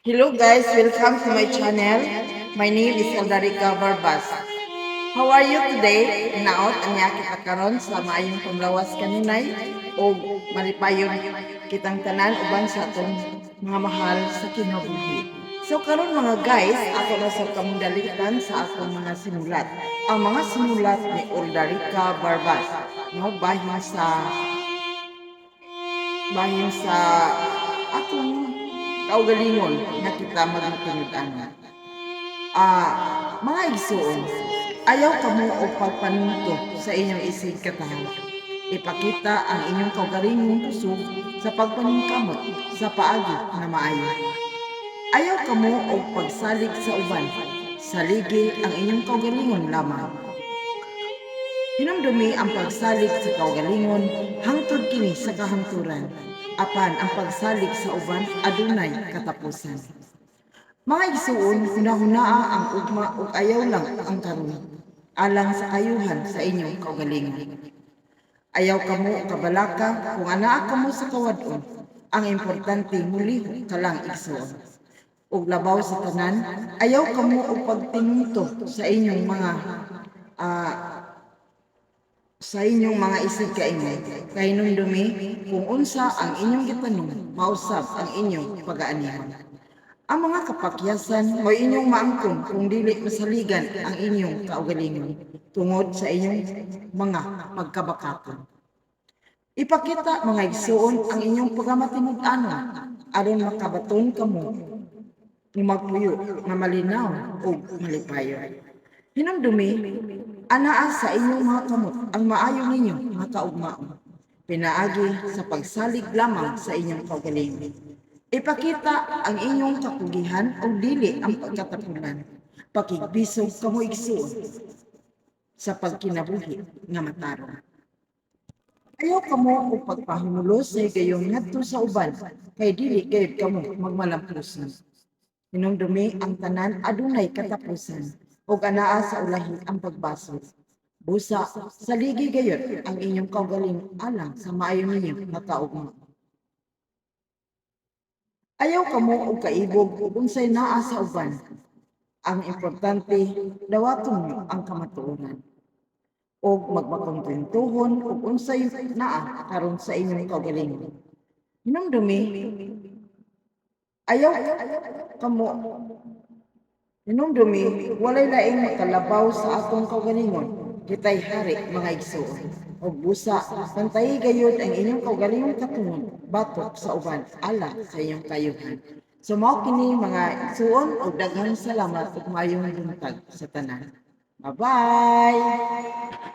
Hello guys, welcome to my channel. My name is Aldarica Barbas. How are you today? Naot ang kita karon sa maayong panglawas kaninay o malipayon kitang tanan uban sa atong mga mahal sa kinabuhi. So karon mga guys, ako na sa kamundalitan sa akong mga sinulat. Ang mga sinulat ni Aldarica Barbas. No, bahin sa atong kaugalingon nga kita magmatinud-an. Mga igsoon, ayaw kamo og pagpanunto sa inyong isig katahaw. Ipakita ang inyong kaugalingong kusog sa pagpaningkamot sa paagi na maayo. Ayaw kamo og pagsalig sa uban, saligi ang inyong kaugalingon lamang. Hinumdumi ang pagsalig sa kaugalingon hangtod kini sa kahangturan. Apan ang pagsalig sa uban adunay katapusan. Mga igsuon, hunahunaa ang ugma ug ayaw lang ang karon alang sa kayuhan sa inyong kaugalingon. Ayaw kamo kabalaka kung anaa kamo sa kawadon. Ang importante muliho ka lang igsuon. Ug labaw sa tanan, ayaw kamo og pagtinunto sa inyong mga isig kaingay. Kay dumi kung unsa ang inyong gitanong, mausab ang inyong pag-aanihan. Ang mga kapakyasan o inyong maangkon kung dili masaligan ang inyong kaugalingon tungod sa inyong mga pagkabakaton. Ipakita mga igsuon ang inyong pagkamatinud-anon aron makabaton kamo ni magpuyo nga malinaw o malipayon. Hinumdumi, anaa sa inyong mga kamot ang maayo ninyo mga kaugmaon. Pinaagi sa pagsalig lamang sa inyong kaugalingon. Ipakita ang inyong kapugihan o dili ang pagkatapunan. Pakigbisog kamo igsuon sa pagkinabuhi nga matarong. Ayaw kamo og pagpahimulos sa gayon ngadto sa uban kay dili gayud kamo magmalampuson. Hinumdumi ang tanan adunay katapusan ug anaa sa ulahi ang pagbasol. Busa, saligi gayud ang inyong kaugalingon alang sa maayo ninyo nga kaugma. Ayaw kamo og kaibog ug unsay naa sa uban. Ang importante, dawaton niyo ang kamatuoran. Og magmakontentuhon ug unsay naa karon sa inyong kaugalingon. Hinumdumi, ayaw kamo Hinumdumi, walay laing makalabaw sa atong kaugalingon. Kitay hari mga igsuon. Og busa, pantay gayud ang inyong kaugalingon katungod batok sa uban ala sa inyong kayuhan. So mao kini mga igsuon ug daghang salamat ug maayong buntag sa tanan. Bye-bye.